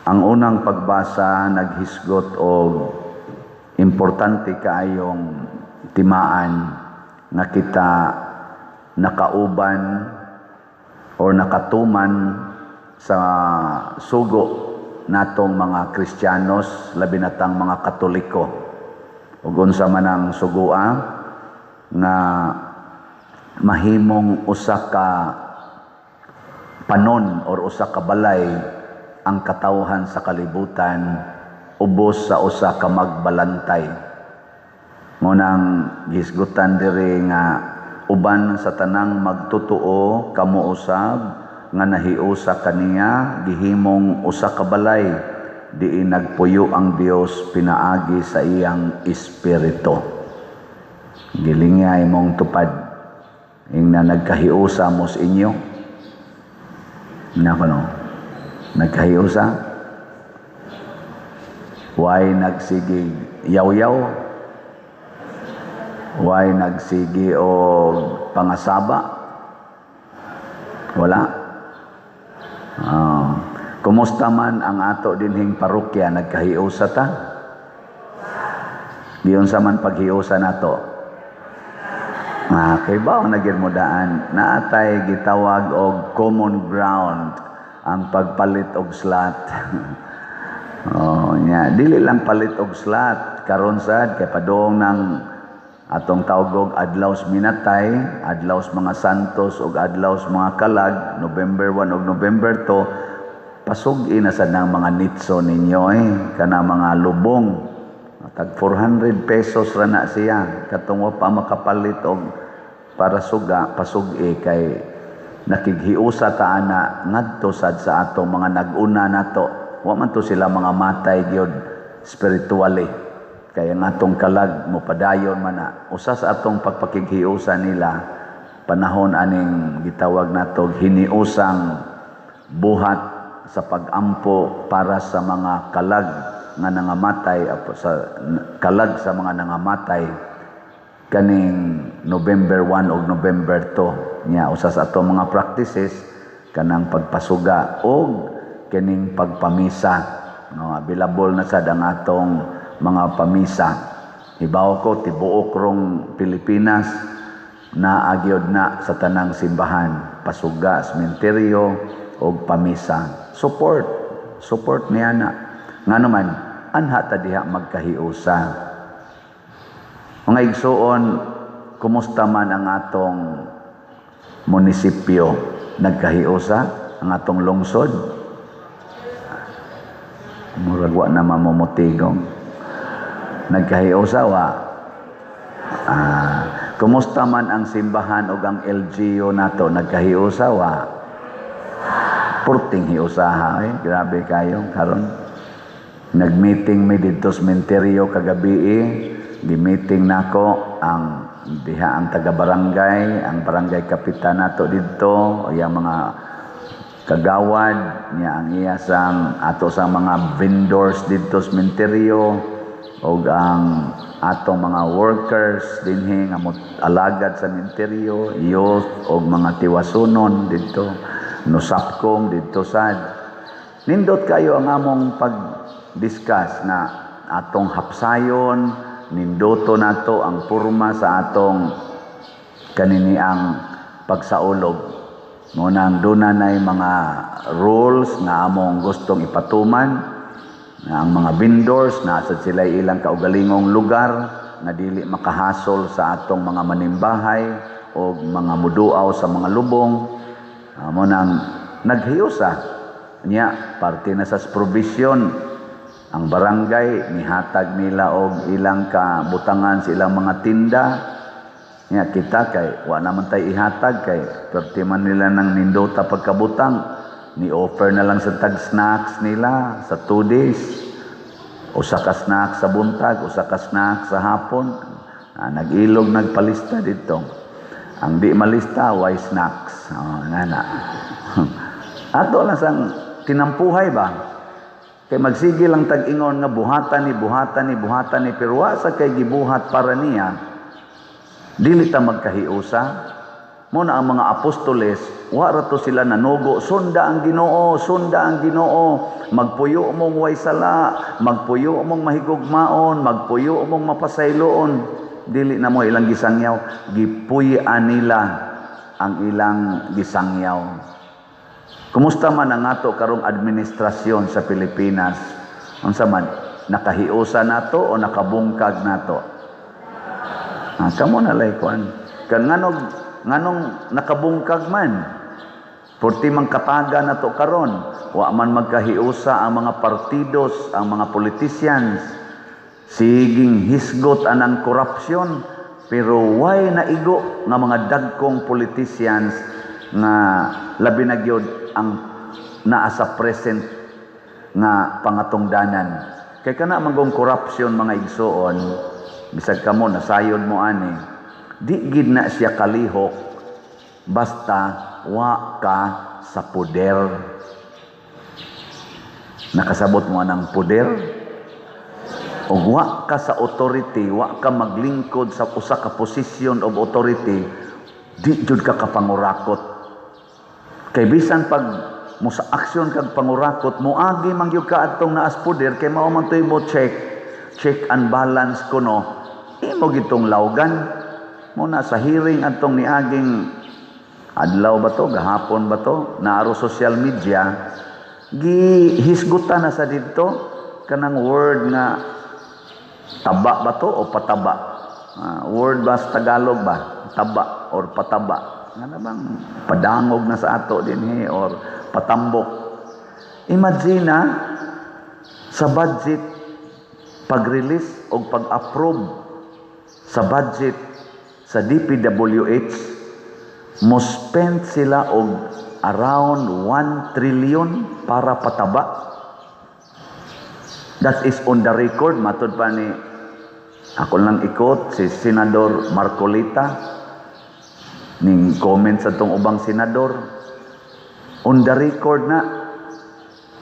Ang unang pagbasa naghisgot og importante kaayong timaan nga kita nakauban or nakatuman sa sugo natong mga Kristiyanos, labi na tang mga Katoliko. Ug unsa man ang sugua nga mahimong usa ka panon or usa ka balay ang katawhan sa kalibutan ubos sa usa ka magbalantay. Ngunang gisgutan diri nga uban sa tanang magtutuo kamo usab nga nahiusa kaniya gihimong usa ka balay diin nagpuyo ang Dios pinaagi sa iyang espiritu. Gilinga imong tupad ingna nagkahiusa mo sa inyo. Nakono. Nagkahiusa? Why nagsigi yaw-yaw? Why nagsigi o pangasaba? Wala. Kumusta man ang ato dinhing parokya, nagkahiusa ta? Giyon sa man paghiusa nato. Kay ba nagir mo daan naatay gitawag og common ground ang pagpalit og slot. Dili lang palit og slot karon sad kay padung ng atong tawgog adlaws minatay, adlaws mga santos ug adlaws mga kalag, November 1 ug November 2, pasug-i na sad ng mga nitso ninyo kana mga lubong. Tag 400 pesos ra na siya katong wa pa makapalit og para suga pasug-i kay nakighiusa ta ana ngadto sad sa atong mga nag-una nato. Wa man to sila mga matay gyud spiritually. Kaya nga atong kalag mo padayon man na usa sa atong pagpakighiusa nila panahon aning gitawag nato hiniusang buhat sa pagampo para sa mga kalag nga nangamatay sa kalag sa mga nangamatay kaning November 1 ug November 2 nya usa sa atong mga practices kanang pagpasuga og kining pagpamisa available na sad ang atong mga pamisa. Hibaw ko tibuok rong Pilipinas na agyod na sa tanang simbahan pasuga, sementeryo og pamisa. Support niya na nganuman anha ta diha magkahiusa. Mga igsuon, kumusta man ang atong munisipyo? Nagkahiusa ang atong lungsod? Muragwa na mamumutigong. Nagkahiusa wa? Kumusta man ang simbahan o ang LGU nato? Nagkahiusa wa? Purting hiusaha. Grabe kayo karon. Nag-meeting mi dito sa sementeryo kagabi. Di-meeting nako ang diha ang taga-barangay, ang barangay kapitan nato dito, o yung mga kagawad niya ang iya sang ato sa mga vendors dito sa sementeryo o ang atong mga workers dinhi nga alagad sa sementeryo, youth o mga tiwasunon dito, nusapkong dito sad. Nindot kayo ang among pag-discuss na atong hapsayon, nindoto nato ang purma sa atong kaniniang pagsaulog. Ngunang dunay mga rules na among gustong ipatuman na ang mga vendors na sa sila ilang kaugalingong lugar na dili makahasol sa atong mga manimbahay o mga muduaw sa mga lubong. Ngunang naghiusa niya parte na sa provision. Ang barangay nihatag nila og ilang kabutangan sa ilang mga tinda. Nya kita kay wa naman tay ihatag kay perti man nila nang nindota pagkabutang, ni offer na lang sa tag snacks nila sa 2 days. Usa ka snack sa buntag, usa ka snack sa hapon. Nag-ilog nagpalista dito. Ang di malista why snacks. Nana. Ato lang sang tinampuhay ba? Kay magsige lang tag-ingon nga buhatan ni pero wa sa kay gibuhat para niya dili ta magkahiusa. Muna ang mga apostoles, wala to sila nanugo, sunda ang Ginoo, sunda ang Ginoo. Magpuyo mong way sala, magpuyo mong mahigugmaon, magpuyo mong mapasayloon. Dili na mo ilang gisangyaw, gipuy-an nila ang ilang gisangyaw. Kumusta man ang ato karong administrasyon sa Pilipinas? Unsa man, nakahiusa nato o nakabungkag nato? Kamo na lay kuan. Kan nganong nakabungkag man, porti man kataga na to karon, wa man magkahiusa ang mga partidos, ang mga politicians, siging hisgot anang korupsyon, pero why naigo nga mga dagkong politicians nga labi na gyud ang naa sa present nga pangatungdanan. Kay kana manggong korupsyon mga igsoon, bisag kamo nasayod mo ani, di gid na siya kalihok basta wa ka sa poder. Nakasabot mo anang poder? O wa ka sa authority, wa ka maglingkod sa usa ka position of authority, di jud ka kapangurakot. Kay bisan pag mo sa aksyon kag pangurakot, moagi man gyud ka adtong naas poder, kay mao man toy mo check and balance kuno. Imo gitong lawgan. Muna sa hearing atong niaging adlaw ba to, gahapon ba to, naaro social media, gihisgutan na sa dito kanang word nga taba ba to o pataba. Word ba sa Tagalog ba? Taba or pataba. Nga bang padangog na sa ato din or patambok. Imagine sa budget, pag-release o pag-approve sa budget sa DPWH, mo spend sila og around 1 trillion para pataba. That is on the record. Matod pa ni ako lang ikot si Senador Marcolita ning comment sa tong ubang senador. On the record na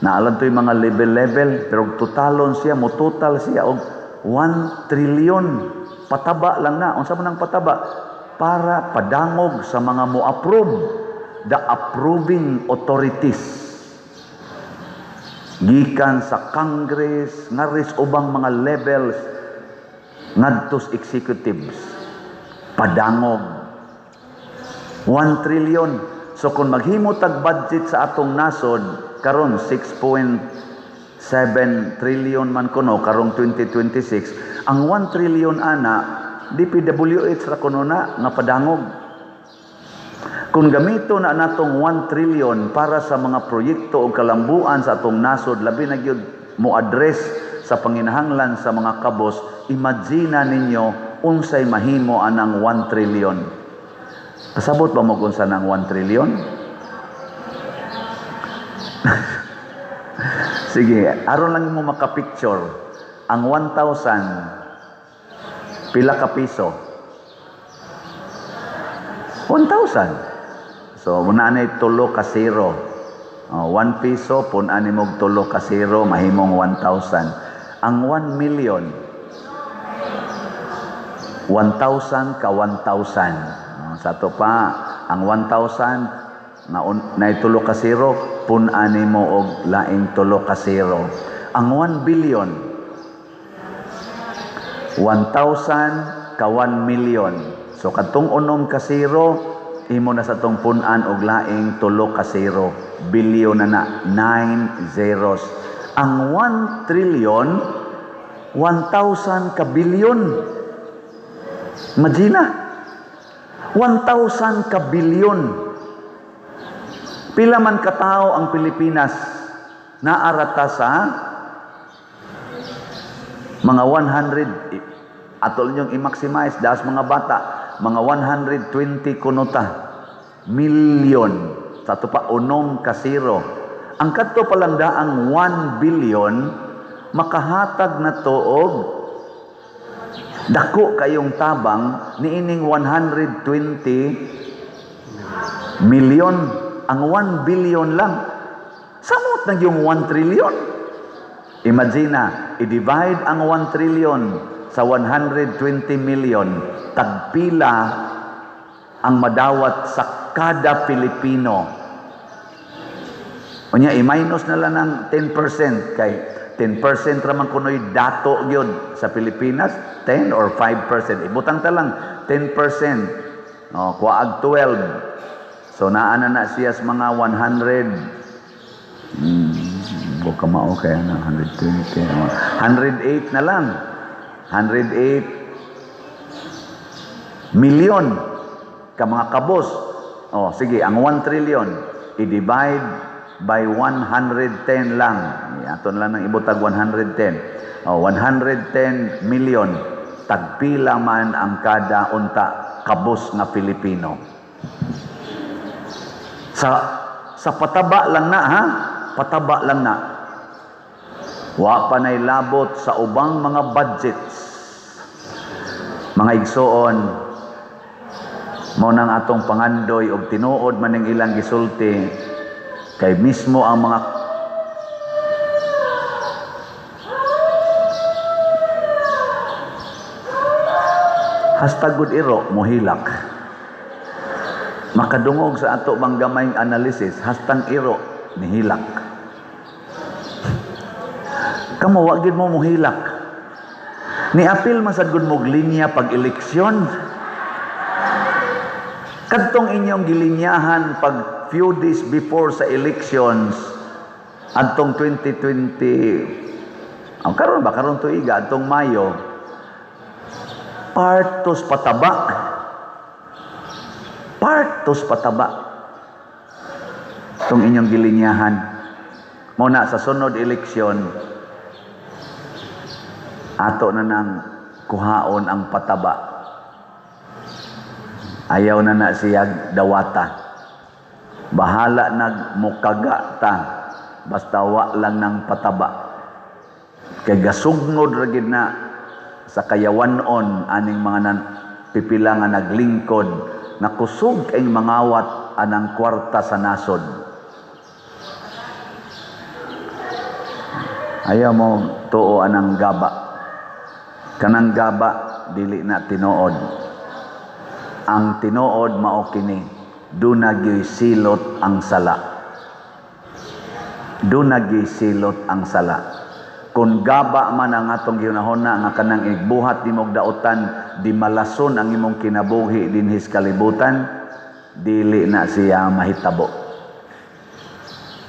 naalam to yung mga level pero totalon siya, mo total siya og 1 trillion pataba lang na. Unsa man ang pataba? Para padangog sa mga mo-approve, the approving authorities. Gikan sa Congress, ngaris ubang mga levels, ngadtos executives. Padangog. 1 trillion. So kung maghimo tag budget sa atong nasod, karon 6.7 trillion man kuno karong 2026, ang 1 trillion ana DPWH ra kuno na nga padangog. Kung gamito na natong 1 trillion para sa mga proyekto o kalambuan sa atong nasod, labi na gyud mo address sa panginahanglan sa mga kabos, imagine ninyo unsay mahimo anang 1 trillion. Kasabot ba mo kung saan ang 1 trillion? Sige, aron lang mo makapicture. Ang 1,000, pila ka piso? 1,000. So, muna na tulo ka zero. 1 piso, punan mo tulo ka zero, mahimong 1,000. Ang 1 million, 1,000 ka 1,000. Sa to pa, ang 1,000 na tulo ka zero, punan mo og laing tulo ka zero. Ang 1 billion, 1,000 ka 1 million. So katong unom ka zero, imo na sa tong punan og laing tulo ka zero. Billion na 9 zeros. Ang 1 trillion, 1,000 ka billion. Imagine 1,000 ka billion. Pila man katao ang Pilipinas? Naarata sa mga 100, atol ninyong i-maximize, das mga bata, mga 120 kunuta, million, sa ito pa, unong ka zero. Ang kadto palang daang 1 billion, makahatag na to og dako kayong tabang, niining 120 million. Ang 1 billion lang, samot na yung 1 trillion. Imagine i-divide ang 1 trillion sa 120 million, tagpila ang madawat sa kada Pilipino. Unya i-minus na lang ng 10% kay 10% raman kunoy dato gyud sa Pilipinas, 10 or 5%. Ibutang ta lang 10%. Oh, kuwaag 12. So naa na siya sa mga 100. Buka mao kaya na 120. 108 na lang. 108 million ka mga kabos. Oh, sige, ang 1 trillion i-divide by 110 lang. Aton lang ng ibutag 110. Oh, 110 million. Tagpila man ang kada unta kabos nga Pilipino. Sa pataba lang na, ha? Pataba lang na. Wa pa nay labot sa ubang mga budgets. Mga igsoon, mo nang atong pangandoy og tinuod man ning ilang gisulti kay mismo ang mga #good iro mohilak. Makadungog sa ato bang gamayng analysis, hastang iro nihilak. Kamo wa gid mo mohilak. Niapil man sad gud mo linya pag eleksyon. Kadtong inyong gilinyahan pag few days before sa elections adtong 2020 karon tuiga adtong Mayo, partos pataba tong inyong gilinyahan. Muna sa sunod eleksyon ato na nang kuhaon ang pataba. Ayaw na siya dawata. Bahala nagmukaga ta basta wa lang ng pataba. Kay gasugnod ra gid na sa kayawanon aning mga pipila nga naglingkod na kusog kay mangawat anang kwarta sa nasod. Ayaw mo tuo anang gaba. Kanang gaba dili na tinuod. Ang tinuod mao kini, dunagyoy silot ang sala. Dunagyoy silot ang sala. Kung gaba man ang atong ginahuna nga kanang igbuhat nimog dautan, di malason ang imong kinabuhi dinhis kalibutan, dili na siya mahitabo.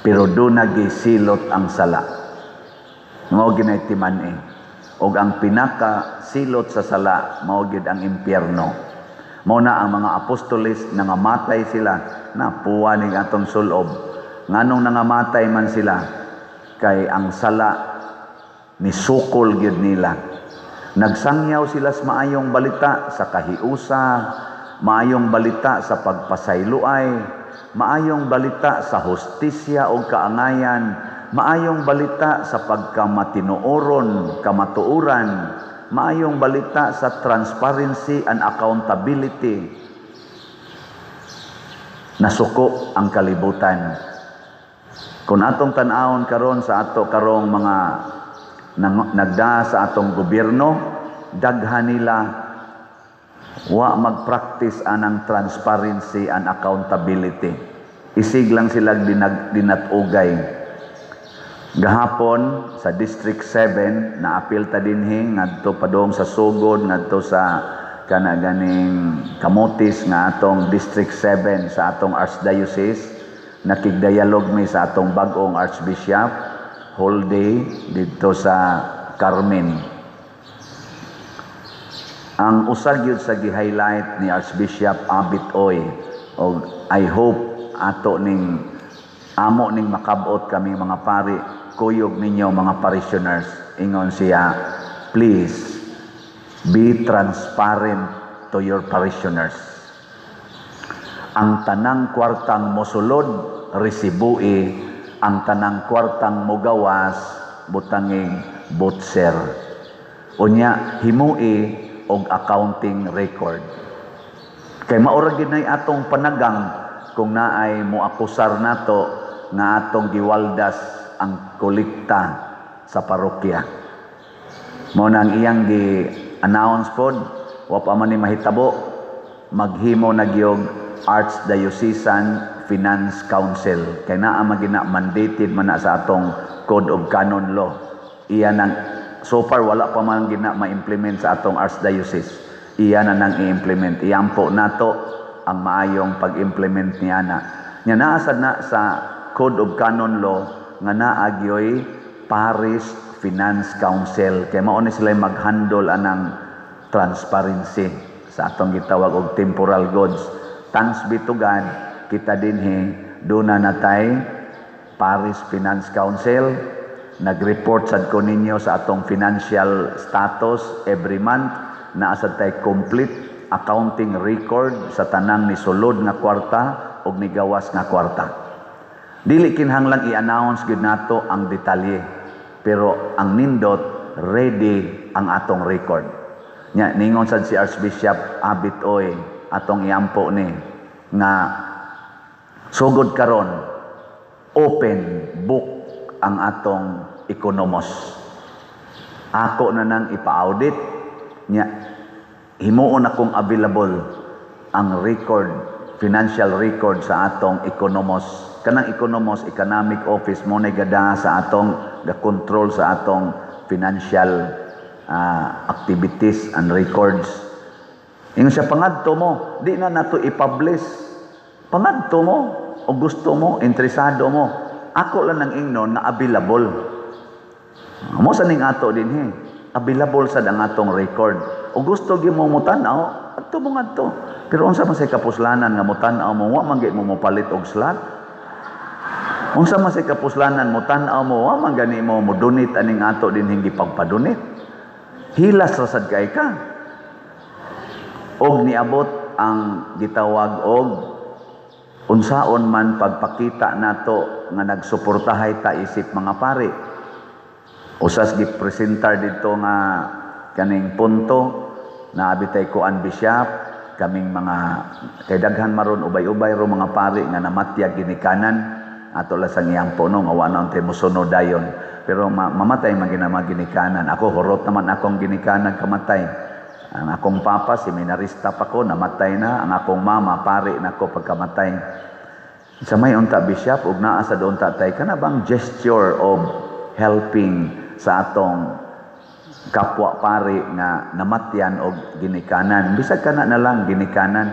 Pero dunagyoy silot ang sala. Mao ginay timan-i. Og ang pinaka silot sa sala mao gid ang impyerno. Muna ang mga apostolis nangamatay sila na puwaning atong sulob. Nganong nangamatay man sila kay ang sala ni sukol gyud nila. Nagsangyaw sila sa maayong balita sa kahiusa, maayong balita sa pagpasayloay, maayong balita sa hustisya o kaangayan, maayong balita sa pagkamatinuoron, kamatuuran, maayong balita sa transparency and accountability. Nasuko ang kalibutan. Kung atong tan-awon karon sa ato karong mga nagda sa atong gobyerno, daghan nila wa mag-practice anang transparency and accountability. Isig lang sila dinatugay. Gahapon sa District 7 na apil ta dinhi ngadto padong sa Sugod ngadto sa kanaganing Kamotis nga atong District 7 sa atong Archdiocese. Nakigdialog mi sa atong bag-ong Archbishop whole day dito sa Carmen. Ang usag yun sa gi-highlight ni Archbishop Abit Oy o I hope ato ning amo ning makabot kami mga pari, kuyog ninyo mga parishioners. Ingon siya, please be transparent to your parishioners. Ang tanang kwartang mosulod, resibui. Ang tanang kwartang mogawas, butanging butser. Unya, himui og accounting record. Kay maura gid nay atong panagang kung naay moakusar nato nga atong giwaldas ang kolekta sa parokya. Mao nang iyang gi-announce pod, wa pa man ni mahitabo maghimo nagyog Archdiocesan Finance Council. Kay naa magina mandated man na sa atong Code of Canon Law. Iya nang so far wala pa man gina ma-implement sa atong Archdiocese. Iya na nang i-implement. Iyampo nato ang maayong pag-implement niya na. Nya naa sad na sa Code of Canon Law nga naa gyoy Parish Finance Council. Kay mao ni sila mag-handle anang transparency sa atong gitawag og temporal goods. Thanks be to God, kita dinhi doon na natay Parish Finance Council. Nag-report sad ko ninyo sa atong financial status every month na asad tay complete accounting record sa tanang ni sulod nga kwarta ug ni gawas nga kwarta. Dili kinahanglan i-announce gid nato ang detalye, pero ang nindot ready ang atong record. Nya ningon sad si Archbishop Abit Oy atong iampo ni nga sugod karon open book ang atong ekonomos. Ako na nang ipa-audit nya himuon akong available ang record, financial record sa atong ekonomos. Kanang ekonomos, economic office mo na gada sa atong ga-control sa atong financial activities and records. Ingon siya, pangadto mo, di na nato i-publish. Pangadto mo, o gusto mo, interesado mo. Ako lang nang ingnon na available. Mo sa ning ato din available sa ang atong record. O gusto gi mo mutanaw, adto mo ngadto. Pero unsa man say kapuslanan nga mutanaw mo, wa man gyud mo mopalit og slot. Unsa man say kapuslanan mutanaw mo, wa man gani mo donate aning ato din hindi pagpadonate. Hilas ra sad kay ka. Og niabot ang gitawag og unsaon man pagpakita nato nga nagsuportahay ta isip mga pari. Usas gipresentar dito nga kaning punto na abitay ko an bishop kaming mga kay daghan maron ubay-ubay ro mga pari nga namatya ginikanan ato la sang iyang puno nga wa na unta mosunod dayon, pero mamatay man ginama ginikanan. Ako horot naman akong ginikanan kamatay. Ang akong papa seminarista pa ko namatay na, ang akong mama pari nako pagkamatay. Sa may unta bishop ug naa sa doon tatay kana bang gesture of helping sa atong kapwa pari nga namatyan og ginikanan. Bisag kana na lang ginikanan.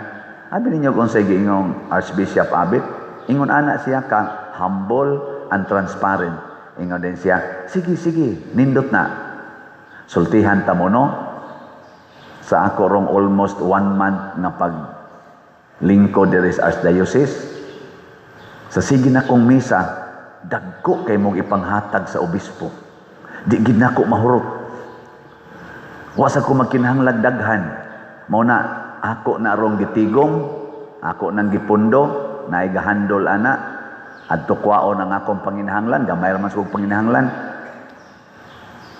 Abi ninyo kung sa giingong Archbishop Abit, ingon ana siya ka humble and transparent. Ingon din siya, sige, nindot na. Sultihan ta mo no? Sa ako rong almost 1 month na paglingkod diri sa Archdiocese. Sa sige na kong misa, dagko kay mong ipanghatag sa obispo. Di gid nako mahurot. Wa sa ko magkinahanglan daghan. Mao na ako na rong gitigom, ako nang gipundo, na igahandol ana adto kwaon ang akong panginahanglan, gamay ra man sa panginahanglan.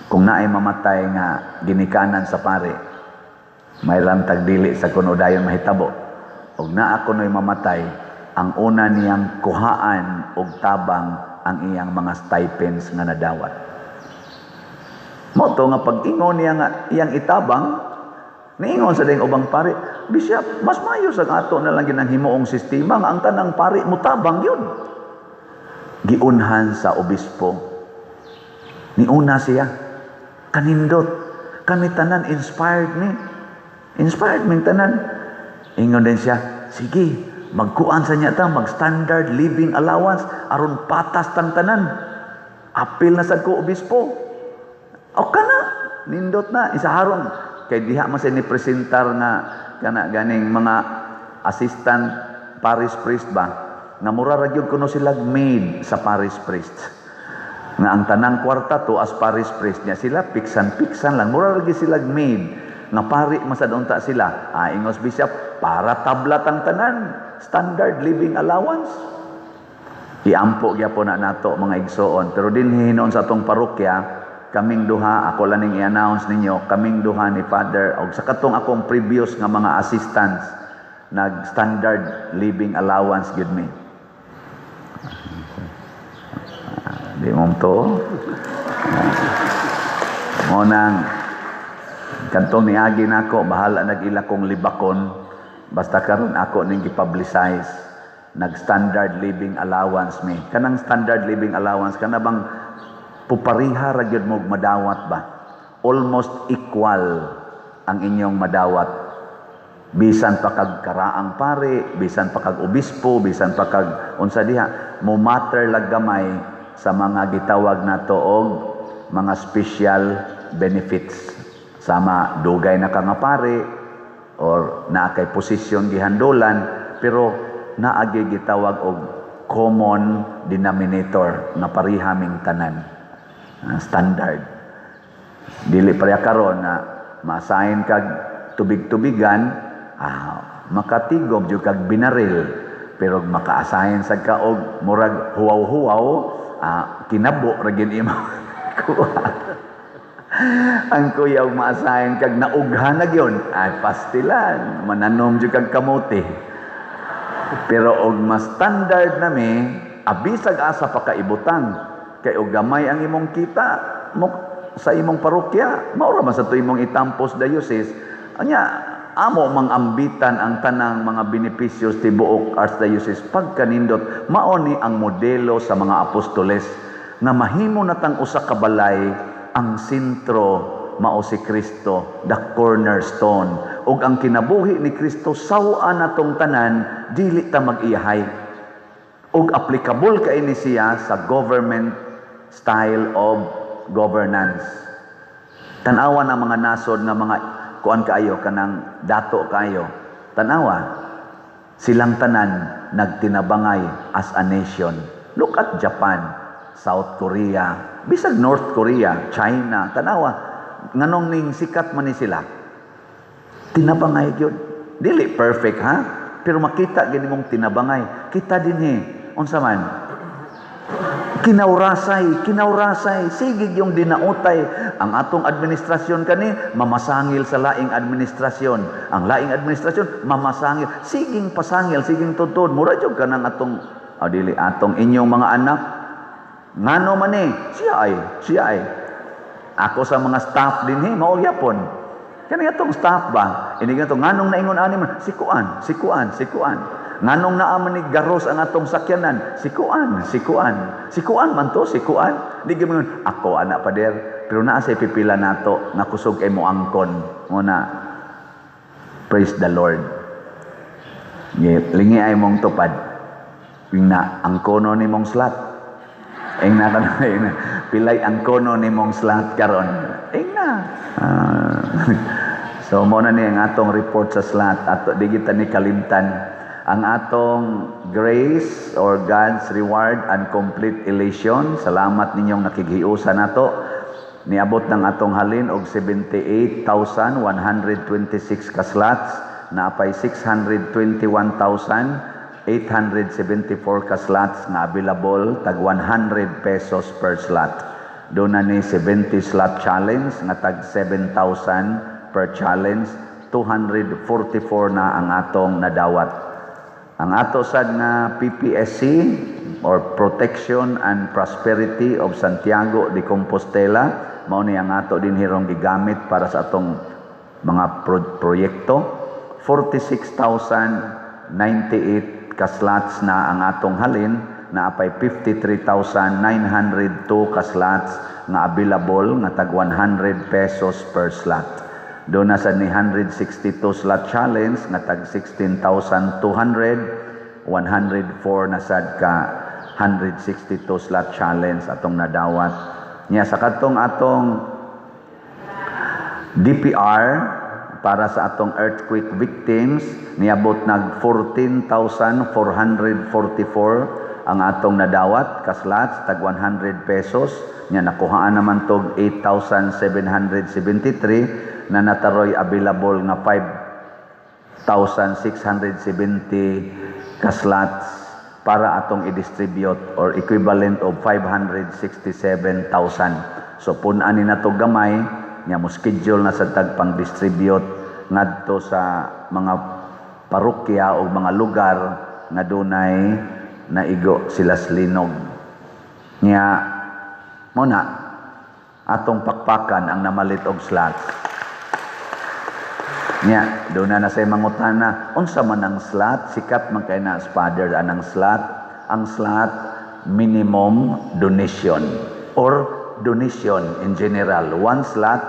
Kung naay mamatay nga ginikanan sa pare, may rantag dili sa kuno dayon mahitabo. Og naa kuno'y mamatay, ang una niyang kuhaan og tabang ang iyang mga stipends nga nadawat. Moto nga pag-ingon niya nga iyang itabang, niingon sa ding ubang pare, Bishop, mas mayo sa ato na lang ginang himuong sistema nga ang tanang pare mutabang yun. Giunhan sa obispo. Niuna siya. Kanindot. Kami tanan inspired ni. Inspired ming tanan. Ingon din siya, sige, magkuan sa niya ta, mag-standard living allowance, aron patas tang tanan. Apil na sa ko obispo. O kana, nindot na, isaharon. Kay diha man sa ni presentar nga, kana ganing mga assistant parish priest ba, nga mura ra gyud kuno sila maid sa parish priest. Nga ang tanang kwarta to as parish priest niya sila, piksan lang. Mura ra gyud sila maid. Nga pari masadunta sila. Ingos bishop, para tablat ang tanan. Standard living allowance. Iampo gyapon na nato mga igsoon. Pero din hinon sa atong parokya, kaming duha, ako lang ning i-announce ninyo, kaming duha ni Father, o sa katong akong previous nga mga assistants, nag-standard living allowance gid me. Di mo to. Mo nang kantong niagi nako, bahala nag-ila kong libakon, Basta karon ako ning gi-publicize, nag-standard living allowance mi. Kanang standard living allowance, kana bang pupariha ra gyud mo madawat ba? Almost equal ang inyong madawat. Bisan pa kag karaang pare, bisan pa kag obispo, bisan pa kag unsa diha, mo matter lag gamay sa mga gitawag nato og mga special benefits. Sama dugay na ka nga pare or naa kay posisyon gihandolan, pero naagi gitawag og common denominator nga parihaming tanan. Standard. Dili pareha karon na ma-assign kag tubig-tubigan, makatigom jud kag binaril, pero maka-assign sa ka og murag huwaw-huwaw, kinabo ra gyud imo kuha. Ang kuya og ma-assign kag naughan na gyud, pastilan, mananom jud kag kamote. Pero og mas standard nami, abisag asa pa kaibutang, kay og gamay ang imong kita mo sa imong parokya, mao ra man sa to imong itampos diocese. Anya amo mangambitan ang tanang mga benepisyos tibuok archdiocese pagkanindot. Mao ni ang modelo sa mga apostoles nga mahimo natang usa ka balay ang sentro mao si Kristo, the cornerstone, ug ang kinabuhi ni Kristo sawa natong tanan, dili ta mag-iyahay. Ug applicable kay ni siya sa government style of governance. Tanawa ng mga nasod nga mga kuan kaayo, kanang dato kaayo, tanawa silang tanan nagtinabangay as a nation. Look at Japan, South Korea, bisag North Korea, China, tanawa nganong ning sikat man ni sila, tinabangay gyud. Dili perfect ha, pero makita gini mong tinabangay. Kita dinhi unsa man kinaurasay, sigig yung dinautay. Ang atong administrasyon kani, mamasangil sa laing administrasyon. Ang laing administrasyon, mamasangil. Siging pasangil, siging tutod. Mura jud ka ng atong, dili, atong inyong mga anak. Ngano man siya ay. Ako sa mga staff din, mao yapon. Kani atong staff ba? Ini ganito, nganong naingon ani man, sikuan. Nganong naaman ni garos ang atong sakyanan? Sikuan man to, sikuan. Di gyud ako anak pader, pero naa say pipila nato nga kusog kay mo angkon. Muna, praise the Lord. Lingi ay mong tupad. Yung na angkono ni mong slot. Eng na pilay angkono ni mong slot karon. Eng na. So mo na ni ang atong report sa slot, ato di kita ni kalimtan ang atong grace or God's reward and complete elation. Salamat ninyong nakighiusa nato. Niabot ng atong halin og 78,126 ka slots, naapay 621,874 ka slots nga available, tag 100 pesos per slot. Doon na ni 70 slot challenge nga tag 7,000 per challenge. 244 na ang atong nadawat. Ang ato sad nga PPSC or Protection and Prosperity of Santiago de Compostela, mao ni ang ato din hirong gigamit para sa atong mga proyekto. 46,098 ka slots na ang atong halin, naapay 53,902 ka slots nga available nga tag 100 pesos per slot. Doon na sa ni 162 slot challenge nga tag 16,200, 104 na sad ka 162 slot challenge atong nadawat. Nya sa katong atong DPR para sa atong earthquake victims, niabot nag 14,444 ang atong nadawat ka slots tag 100 pesos. Nya nakuhaan naman tog 8,773 na nataroy available nga 5,670 ka slots para atong i-distribute or equivalent of 567,000. So punan ni nato gamay nya mo schedule na sa tagpang distribute ngadto sa mga parokya o mga lugar nga dunay naigo sila slinog. Nya mo na atong pakpakan ang namalit og slots. Nya, doon na say mangutana, unsa man ang slot, sikat man kay na father anang slot. Ang slot, minimum donation or donation in general. One slot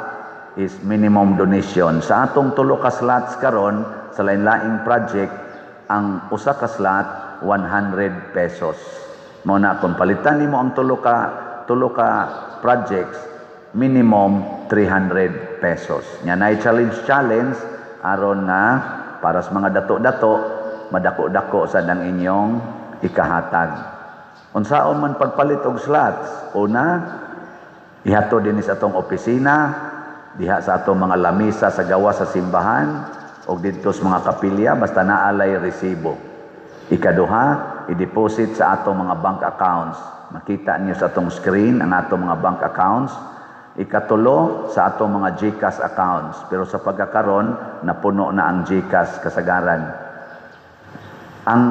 is minimum donation. Sa atong tulo ka slots karon sa lain-laing project, ang usa ka slot 100 pesos. Mao na kung palitan nimo ang tulo ka projects, minimum 300 pesos. Nya na challenge aron nga para sa mga dato-dato madako-dako sa dang inyong ikahatag. Unsaon man pagpalit og slots? Una, ihato din sa atong opisina, diha sa atong mga lamisa sa gawa sa simbahan o dito sa mga kapilya basta naalay resibo. Ikaduha, i-deposit sa atong mga bank accounts. Makita niyo sa atong screen ang atong mga bank accounts. Ikatulo, sa atong mga GCash accounts. Pero sa pagkakaroon, napuno na ang GCash kasagaran. Ang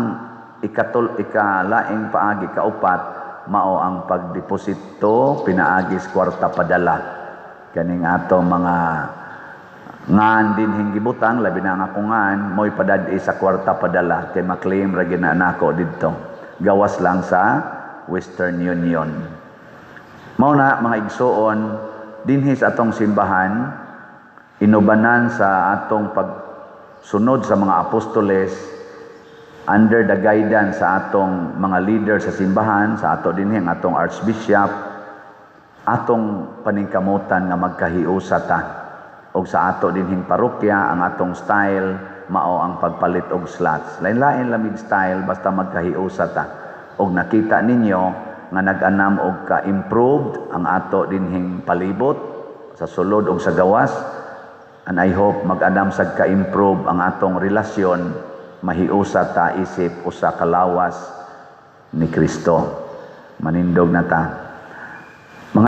ikalaing paagi kaupat, mao ang pagdeposito pinaagis kwarta padala. Kaning atong mga ngan din hinggibutang labi na nga kungan mo'y padadi sa kwarta padala kay maklaim ra gina nako didto. Gawas lang sa Western Union. Mao na mga igsoon dinhi sa atong simbahan inubanan sa atong pagsunod sa mga apostoles under the guidance sa atong mga leader sa simbahan, sa ato dinhi ang atong archbishop, atong paningkamutan nga magkahiusa ta. Og sa ato dinhing parokya ang atong style mao ang pagpalit og slots. Lain-lain lamig style basta magkahiusa ta. Og nakita ninyo nga nag-anam og ka-improved ang ato dinhing palibot sa sulod og sa gawas. And I hope mag-anam sad ka-improve ang atong relasyon, mahiusa ta isip usa ka lawas ni Kristo. Manindog na ta.